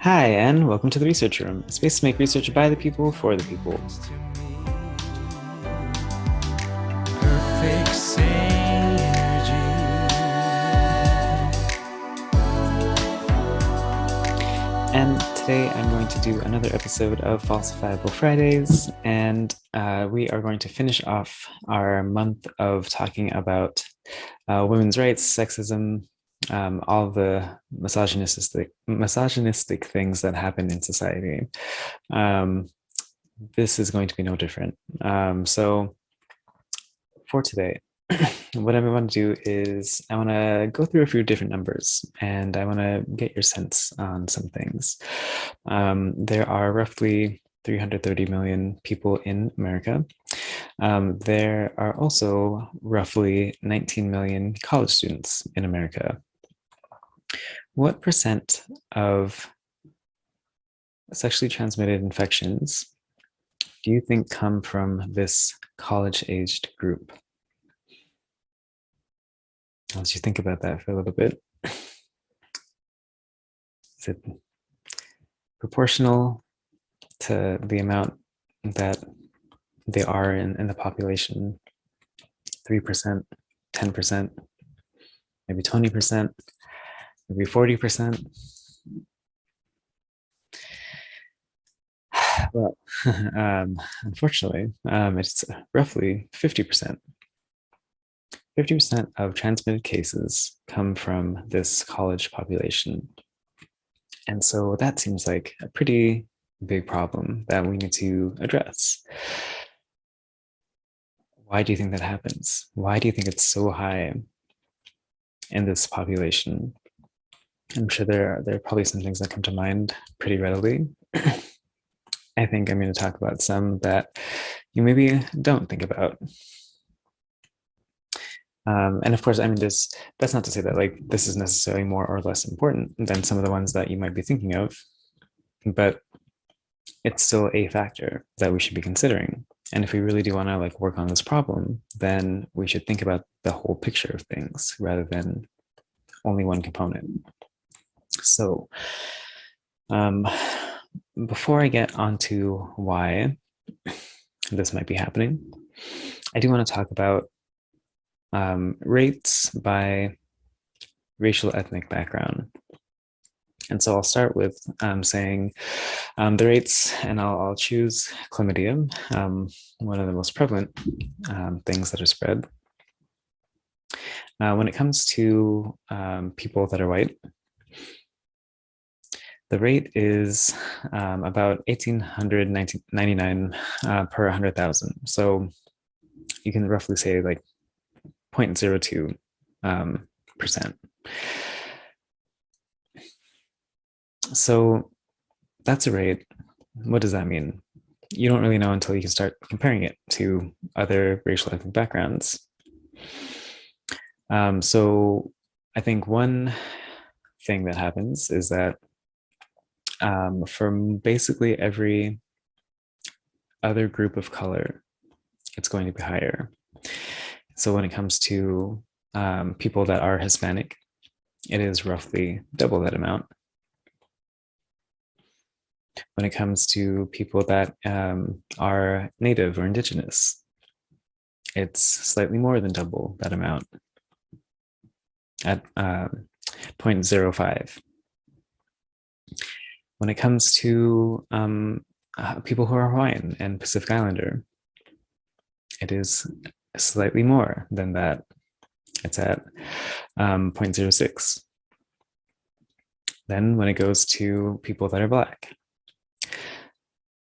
Hi, and welcome to the Research Room, a space to make research by the people for the people. Perfect synergy. And today I'm going to do another episode of Falsifiable Fridays, and we are going to finish off our month of talking about women's rights, sexism, all the misogynistic things that happen in society. This is going to be no different. So for today, what I want to do is I want to go through a few different numbers and I want to get your sense on some things. There are roughly 330 million people in America. There are also roughly 19 million college students in America. What percent of sexually transmitted infections do you think come from this college-aged group? As you think about that for a little bit, is it proportional to the amount that they are in the population? 3%, 10%, maybe 20%, maybe 40%? Well, unfortunately, it's roughly 50%. 50% of transmitted cases come from this college population. And so that seems like a pretty big problem that we need to address. Why do you think that happens? Why do you think it's so high in this population? I'm sure there are probably some things that come to mind pretty readily. I think I'm going to talk about some that you maybe don't think about. And of course, I mean, that's not to say that like this is necessarily more or less important than some of the ones that you might be thinking of, but it's still a factor that we should be considering. And if we really do want to like work on this problem, then we should think about the whole picture of things rather than only one component. So before I get onto why this might be happening, I do want to talk about rates by racial ethnic background. And so I'll start with saying the rates, and I'll choose chlamydia, one of the most prevalent things that are spread. When it comes to people that are white, the rate is about 1,899 per 100,000. So you can roughly say like 0.02%. So that's a rate. What does that mean? You don't really know until you can start comparing it to other racial ethnic backgrounds. So I think one thing that happens is that from basically every other group of color, it's going to be higher. So when it comes to people that are Hispanic, it is roughly double that amount. When it comes to people that are native or indigenous, it's slightly more than double that amount at 0.05. When it comes to people who are Hawaiian and Pacific Islander, it is slightly more than that. It's at 0.06. Then when it goes to people that are Black,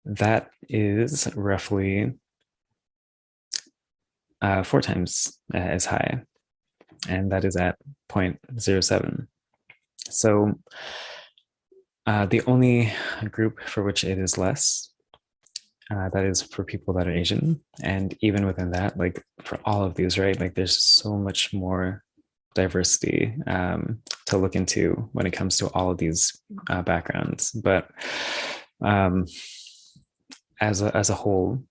that is roughly 4 times as high, and that is at 0.07. So the only group for which it is less, that is for people that are Asian. And even within that, like for all of these, right, like there's so much more diversity to look into when it comes to all of these backgrounds. But as a whole,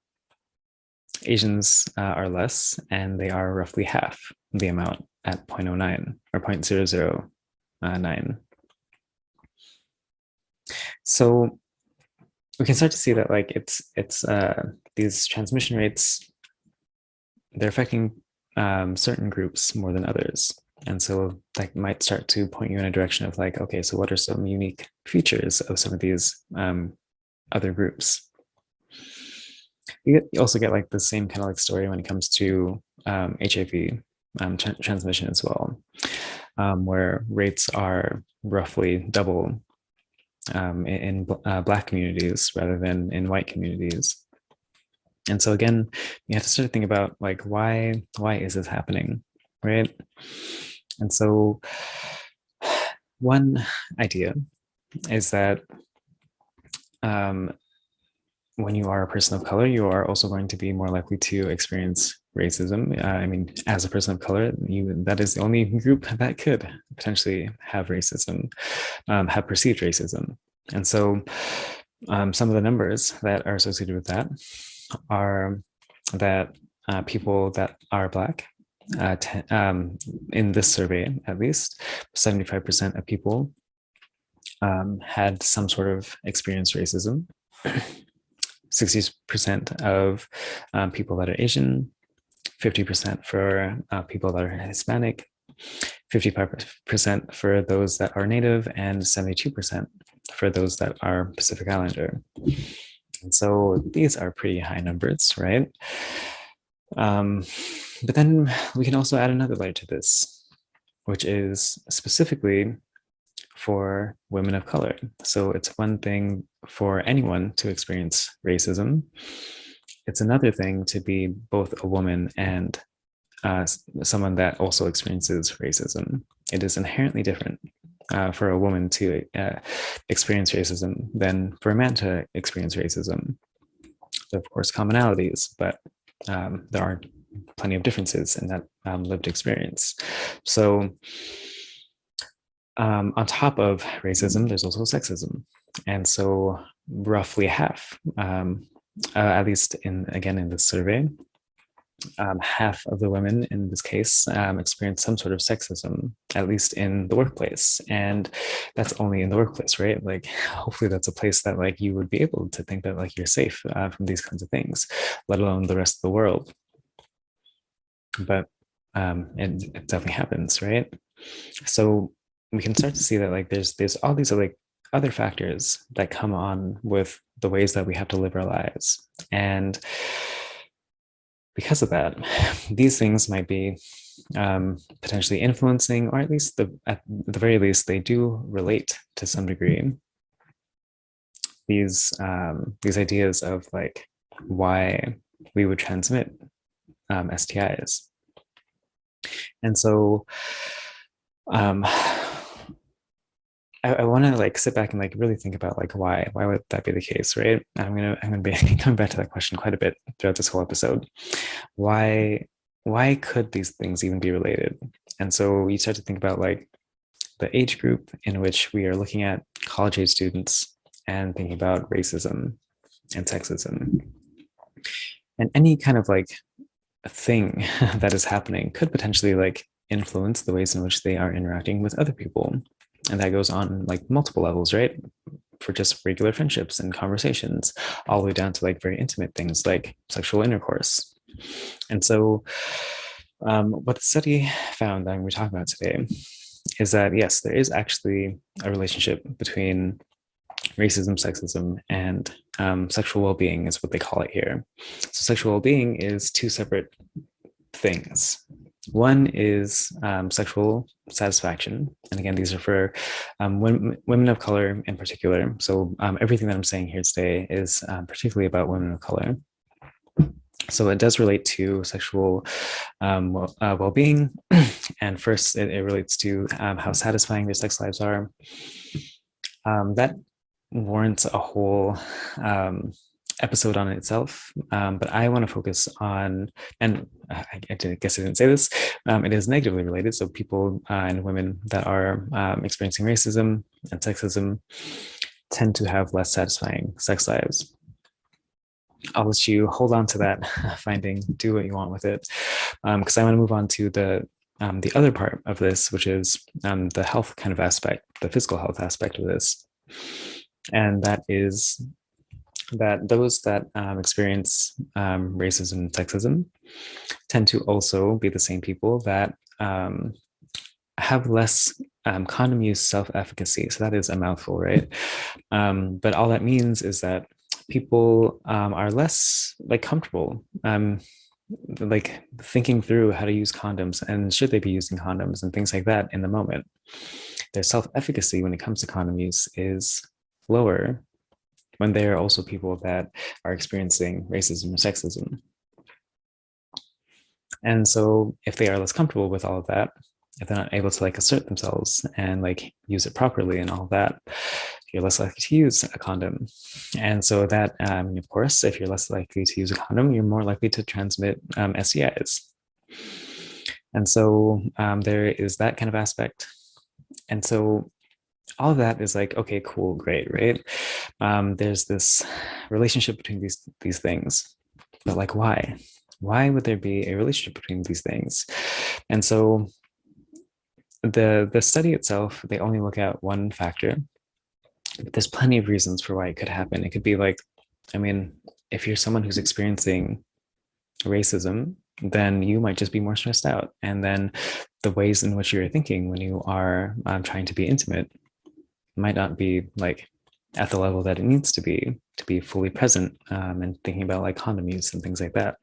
Asians are less, and they are roughly half the amount at 0.09 or 0.009. So we can start to see that like it's these transmission rates, they're affecting certain groups more than others. And so that might start to point you in a direction of like, okay, so what are some unique features of some of these other groups? You also get like the same kind of like story when it comes to HIV transmission as well, where rates are roughly double in Black communities rather than in white communities. And so again, you have to start to think about like why is this happening, right? And so one idea is that um, when you are a person of color, you are also going to be more likely to experience racism. I mean, as a person of color, that is the only group that could potentially have racism, have perceived racism. And so some of the numbers that are associated with that are that people that are Black, in this survey at least, 75% of people had some sort of experienced racism. 60% of people that are Asian, 50% for people that are Hispanic, 55% for those that are Native, and 72% for those that are Pacific Islander. And so these are pretty high numbers, right? But then we can also add another layer to this, which is specifically for women of color. So it's one thing for anyone to experience racism. It's another thing to be both a woman and someone that also experiences racism. It is inherently different for a woman to experience racism than for a man to experience racism. There are, of course, commonalities, but there are plenty of differences in that lived experience. So on top of racism, there's also sexism. And so roughly half, at least in this survey, half of the women in this case experience some sort of sexism, at least in the workplace. And that's only in the workplace, right? Like, hopefully that's a place that like you would be able to think that like you're safe from these kinds of things, let alone the rest of the world. But it definitely happens, right? So we can start to see that like there's all these like other factors that come on with the ways that we have to live our lives. And because of that, these things might be potentially influencing, or at least at the very least, they do relate to some degree these ideas of like why we would transmit STIs. And so I want to like sit back and like really think about like why would that be the case, right? I'm gonna be coming back to that question quite a bit throughout this whole episode. Why could these things even be related? And so you start to think about like the age group in which we are looking at college age students and thinking about racism and sexism, and any kind of like thing that is happening could potentially like influence the ways in which they are interacting with other people. And that goes on like multiple levels, right? For just regular friendships and conversations, all the way down to like very intimate things like sexual intercourse. And so, what the study found that we're talking about today is that yes, there is actually a relationship between racism, sexism, and sexual well-being, is what they call it here. So, sexual well-being is two separate things. One is sexual satisfaction. And again, these are for women of color in particular. So everything that I'm saying here today is particularly about women of color. So it does relate to sexual well-being. And first, it relates to how satisfying their sex lives are. That warrants a whole episode on itself, but I want to focus on, and I guess I didn't say this, it is negatively related. So people and women that are experiencing racism and sexism tend to have less satisfying sex lives. I'll let you hold on to that finding, do what you want with it, because I want to move on to the other part of this, which is the health kind of aspect, the physical health aspect of this. And that is that those that experience racism and sexism tend to also be the same people that have less condom use self-efficacy. So that is a mouthful, right? But all that means is that people are less like comfortable like thinking through how to use condoms and should they be using condoms and things like that in the moment. Their self-efficacy when it comes to condom use is lower when they are also people that are experiencing racism or sexism. And so if they are less comfortable with all of that, if they're not able to like assert themselves and like use it properly and all that, you're less likely to use a condom. And so that, of course, if you're less likely to use a condom, you're more likely to transmit STIs. And so there is that kind of aspect. And so all of that is like, okay, cool, great, right? There's this relationship between these things, but like, why? Why would there be a relationship between these things? And so the study itself, they only look at one factor, but there's plenty of reasons for why it could happen. It could be like, I mean, if you're someone who's experiencing racism, then you might just be more stressed out. And then the ways in which you're thinking when you are trying to be intimate might not be like at the level that it needs to be fully present and thinking about like condom use and things like that.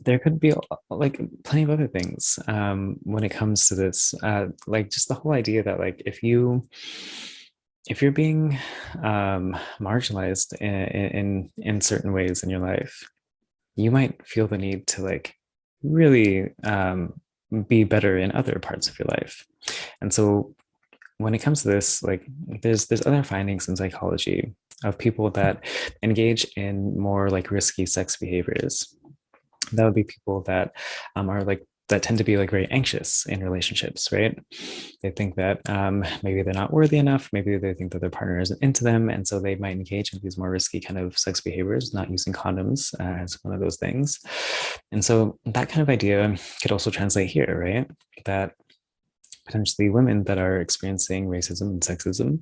There could be like plenty of other things when it comes to this, like just the whole idea that like if you're being marginalized in certain ways in your life, you might feel the need to like really be better in other parts of your life. And so when it comes to this, like there's other findings in psychology of people that engage in more like risky sex behaviors. That would be people that are like that tend to be like very anxious in relationships, right? They think that maybe they're not worthy enough, maybe they think that their partner isn't into them, and so they might engage in these more risky kind of sex behaviors, not using condoms as one of those things. And so that kind of idea could also translate here, right? That potentially women that are experiencing racism and sexism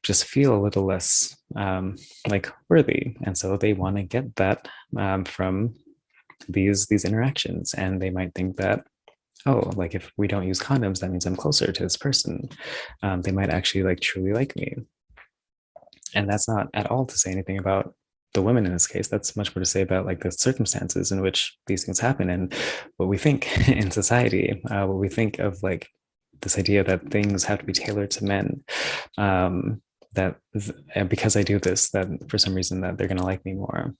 just feel a little less like worthy, and so they want to get that from these interactions, and they might think that, oh, like if we don't use condoms, that means I'm closer to this person. They might actually like truly like me. And that's not at all to say anything about the women in this case. That's much more to say about like the circumstances in which these things happen and what we think in society, what we think of like this idea that things have to be tailored to men. That because I do this, that for some reason that they're going to like me more,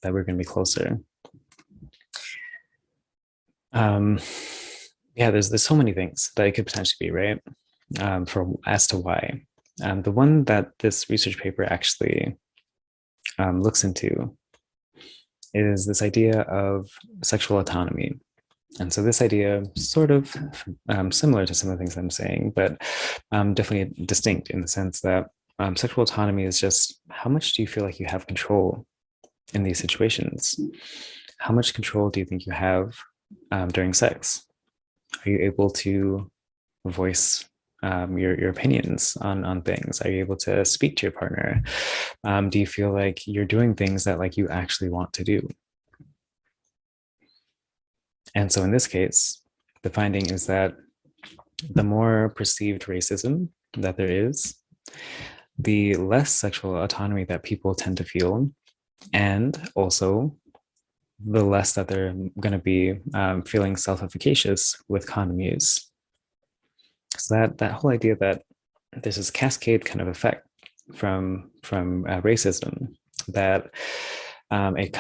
that we're going to be closer. um yeah, there's so many things that it could potentially be, right? For as to why. The one that this research paper actually looks into is this idea of sexual autonomy. And so this idea sort of similar to some of the things I'm saying, but definitely distinct in the sense that sexual autonomy is just how much do you feel like you have control in these situations? How much control do you think you have during sex? Are you able to voice your opinions on things? Are you able to speak to your partner? Do you feel like you're doing things that like you actually want to do? And so in this case, the finding is that the more perceived racism that there is, the less sexual autonomy that people tend to feel, and also the less that they're going to be feeling self-efficacious with condom use. So that whole idea that there's this cascade kind of effect from racism that it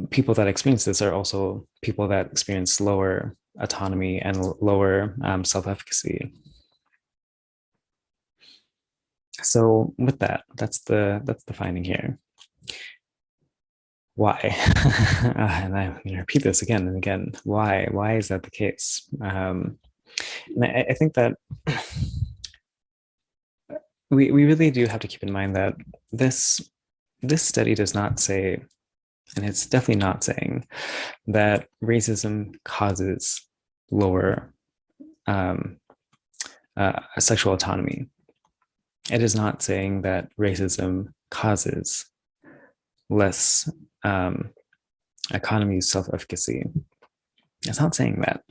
people that experience this are also people that experience lower autonomy and lower self-efficacy. So with that, that's the finding here. Why? And I'm going to repeat this again and again. Why is that the case? And I think that we really do have to keep in mind that this study does not say, and it's definitely not saying, that racism causes lower sexual autonomy. It is not saying that racism causes less um, economy self-efficacy. It's not saying that.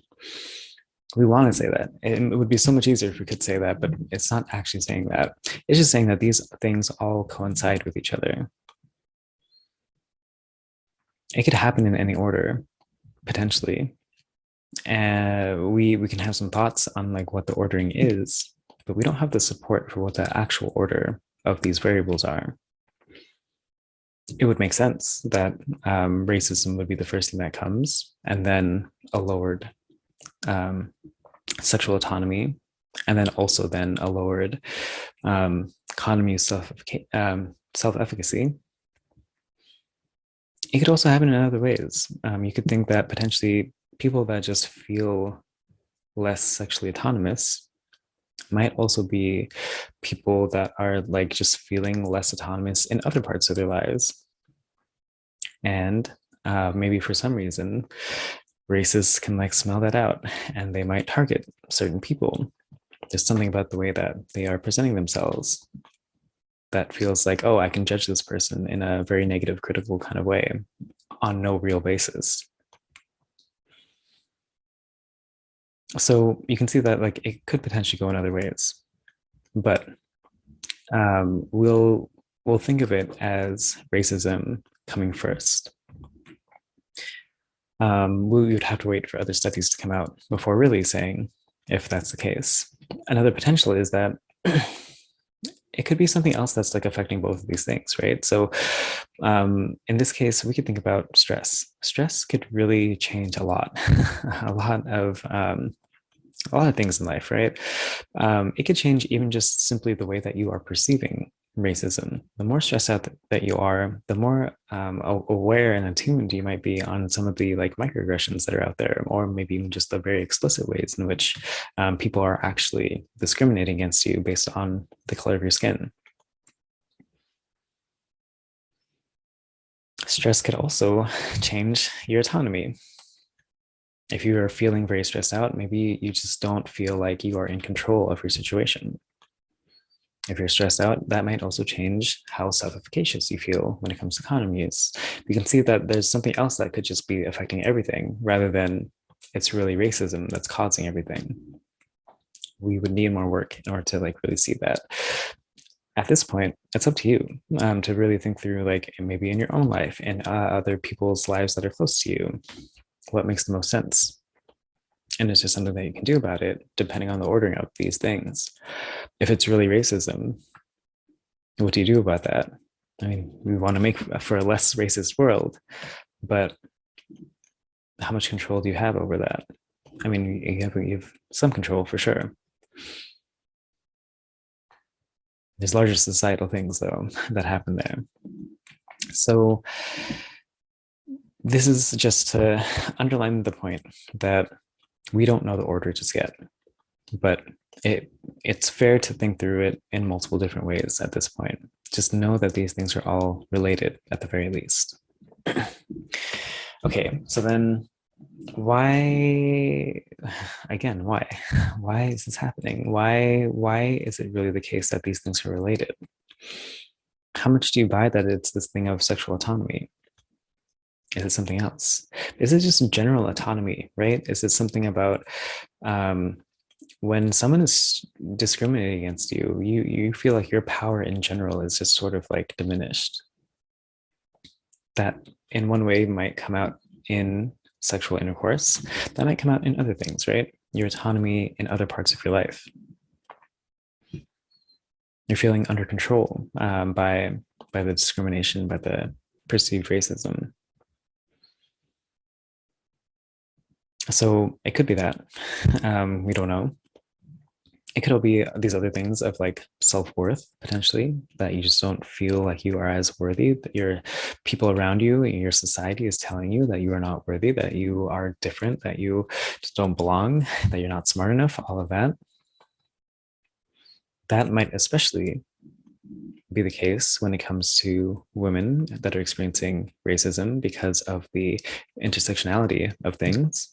We want to say that. It would be so much easier if we could say that, but it's not actually saying that. It's just saying that these things all coincide with each other. It could happen in any order, potentially. And we can have some thoughts on like what the ordering is, but we don't have the support for what the actual order of these variables are. It would make sense that racism would be the first thing that comes, and then a lowered um, sexual autonomy, and then also then a lowered economy self-efficacy. It could also happen in other ways. You could think that potentially people that just feel less sexually autonomous might also be people that are like just feeling less autonomous in other parts of their lives. And maybe for some reason, racists can like smell that out and they might target certain people. There's something about the way that they are presenting themselves that feels like, oh, I can judge this person in a very negative, critical kind of way on no real basis. So you can see that like it could potentially go in other ways, but we'll think of it as racism coming first. We would have to wait for other studies to come out before really saying if that's the case. Another potential is that it could be something else that's like affecting both of these things, right? So in this case, we could think about stress. Stress could really change a lot, a lot of things in life, right? It could change even just simply the way that you are perceiving racism. The more stressed out that you are, the more aware and attuned you might be on some of the like microaggressions that are out there, or maybe even just the very explicit ways in which people are actually discriminating against you based on the color of your skin. Stress could also change your autonomy. If you are feeling very stressed out, maybe you just don't feel like you are in control of your situation. If you're stressed out, that might also change how self-efficacious you feel when it comes to economies. We can see that there's something else that could just be affecting everything rather than it's really racism that's causing everything. We would need more work in order to like really see that. At this point, it's up to you to really think through like maybe in your own life and other people's lives that are close to you, what makes the most sense. And it's just something that you can do about it, depending on the ordering of these things. If it's really racism, what do you do about that? I mean, we want to make for a less racist world, but how much control do you have over that? I mean, you have some control for sure. There's larger societal things, though, that happen there. So, this is just to underline the point that we don't know the order just yet, but it's fair to think through it in multiple different ways at this point. Just know that these things are all related at the very least. Okay, so then why again, why is this happening? Why is it really the case that these things are related? How much do you buy that it's this thing of sexual autonomy? Is it something else? Is it just general autonomy, right? Is it something about when someone is discriminating against you, you feel like your power in general is just sort of like diminished? That in one way might come out in sexual intercourse, that might come out in other things, right? Your autonomy in other parts of your life. You're feeling under control by the discrimination, by the perceived racism. So it could be that. We don't know. It could all be these other things of like self-worth, potentially, that you just don't feel like you are as worthy, that your people around you and your society is telling you that you are not worthy, that you are different, that you just don't belong, that you're not smart enough, all of that. That might especially be the case when it comes to women that are experiencing racism because of the intersectionality of things,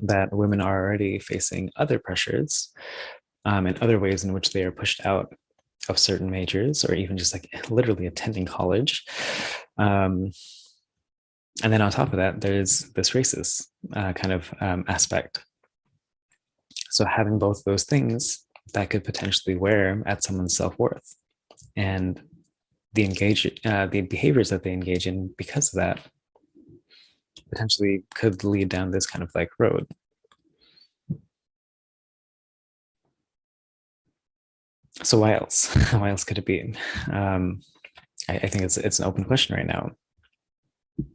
that women are already facing other pressures and other ways in which they are pushed out of certain majors, or even just like literally attending college. Um, and then on top of that, there's this racist kind of aspect. So having both those things that could potentially wear at someone's self-worth, and the behaviors that they engage in because of that potentially could lead down this kind of like road. So why else? Why else could it be? Um, I think it's an open question right now.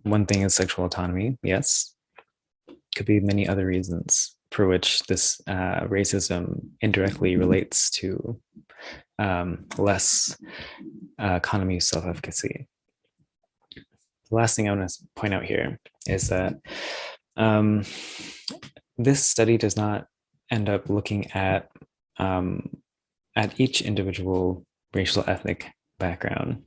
One thing is sexual autonomy. Yes, could be many other reasons for which this racism indirectly relates to less autonomy self-efficacy. The last thing I want to point out here is that um, this study does not end up looking um, at each individual racial ethnic background.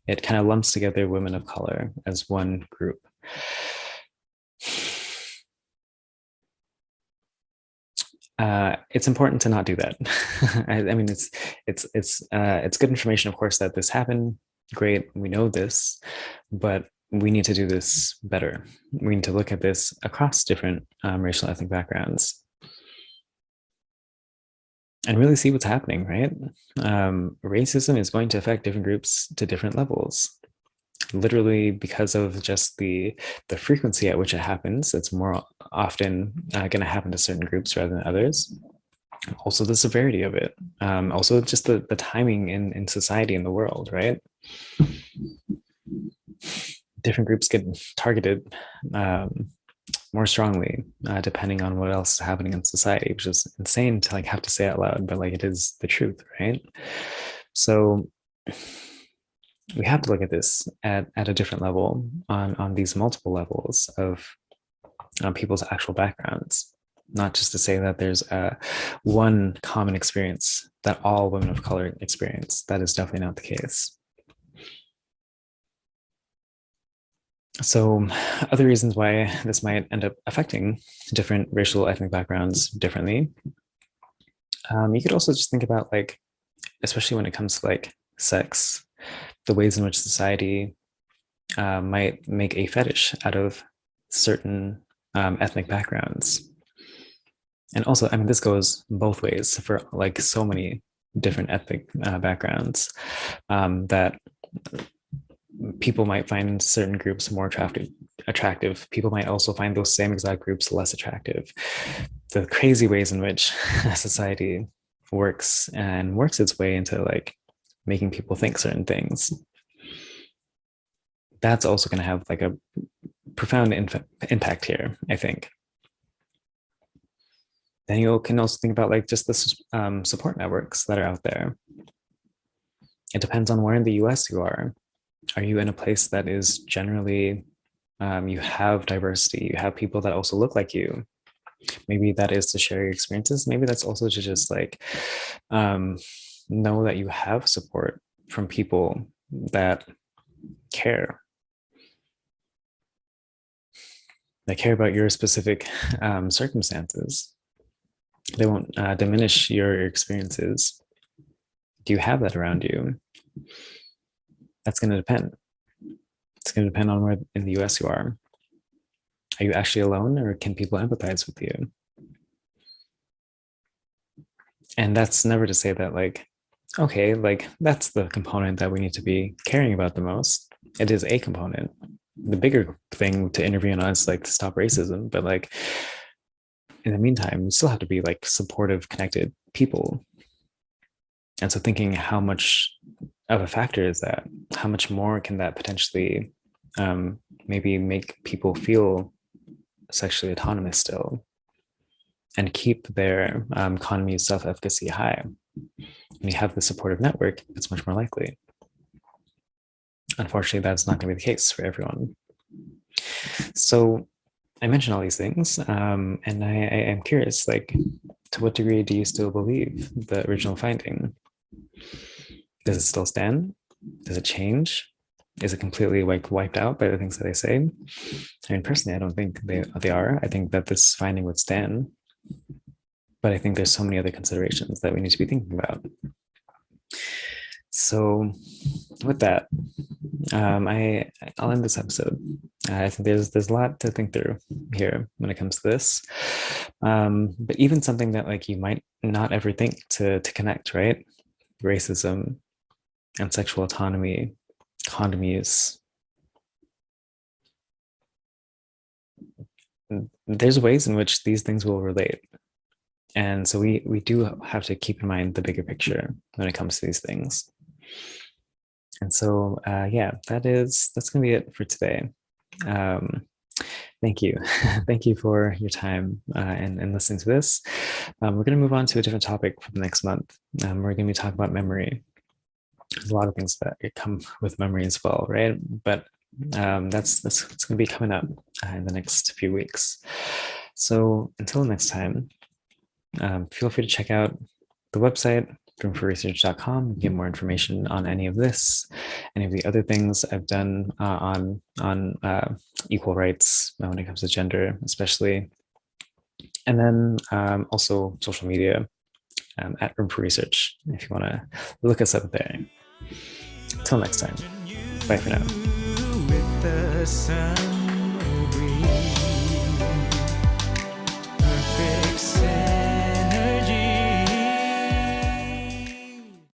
It kind of lumps together women of color as one group. It's important to not do that. I mean, it's good information, of course, that this happened. Great, we know this, but we need to do this better. We need to look at this across different racial ethnic backgrounds and really see what's happening, right? Racism is going to affect different groups to different levels. Literally, because of just the frequency at which it happens, it's more often going to happen to certain groups rather than others. Also, the severity of it. Also, just the timing in society in the world, right? Different groups get targeted more strongly depending on what else is happening in society, which is insane to like have to say out loud, but like it is the truth, right? So we have to look at this at a different level on these multiple levels of people's actual backgrounds, not just to say that there's one common experience that all women of color experience. That is definitely not the case. So other reasons why this might end up affecting different racial ethnic backgrounds differently. You could also just think about like, especially when it comes to like sex, the ways in which society might make a fetish out of certain ethnic backgrounds. And also, I mean, this goes both ways for like so many different ethnic backgrounds that people might find certain groups more attractive. People might also find those same exact groups less attractive. The crazy ways in which society works and works its way into like making people think certain things. That's also going to have like a profound impact here, I think. Then you can also think about like just the support networks that are out there. It depends on where in the US you are. Are you in a place that is generally, you have diversity, you have people that also look like you? Maybe that is to share your experiences. Maybe that's also to just like know that you have support from people that care. They care about your specific circumstances. They won't diminish your experiences. Do you have that around you? That's going to depend. It's going to depend on where in the US you are. Are you actually alone, or can people empathize with you? And that's never to say that, like, okay, like that's the component that we need to be caring about the most. It is a component. The bigger thing to intervene on is like to stop racism, but like in the meantime, you still have to be like supportive, connected people. And so thinking how much of a factor is that? How much more can that potentially maybe make people feel sexually autonomous still and keep their economy of self-efficacy high? When you have the supportive network, it's much more likely. Unfortunately, that's not going to be the case for everyone. So I mentioned all these things, and I am curious, like, to what degree do you still believe the original finding? Does it still stand? Does it change? Is it completely like wiped out by the things that they say? I mean, personally, I don't think they are. I think that this finding would stand, but I think there's so many other considerations that we need to be thinking about. So with that, I'll end this episode. I think there's a lot to think through here when it comes to this. But even something that like you might not ever think to connect, right? Racism and sexual autonomy, condom use. There's ways in which these things will relate. And so we do have to keep in mind the bigger picture when it comes to these things. And so yeah, that's gonna be it for today. Um, thank you. Thank you for your time and listening to this. We're going to move on to a different topic for the next month. We're going to be talking about memory. There's a lot of things that come with memory as well, right? But that's going to be coming up in the next few weeks. So until next time, feel free to check out the website roomforresearch.com, get more information on any of this, any of the other things I've done on equal rights when it comes to gender, especially, and then also social media at Room for Research if you want to look us up there. Till next time, bye for now. With the sun will breathe.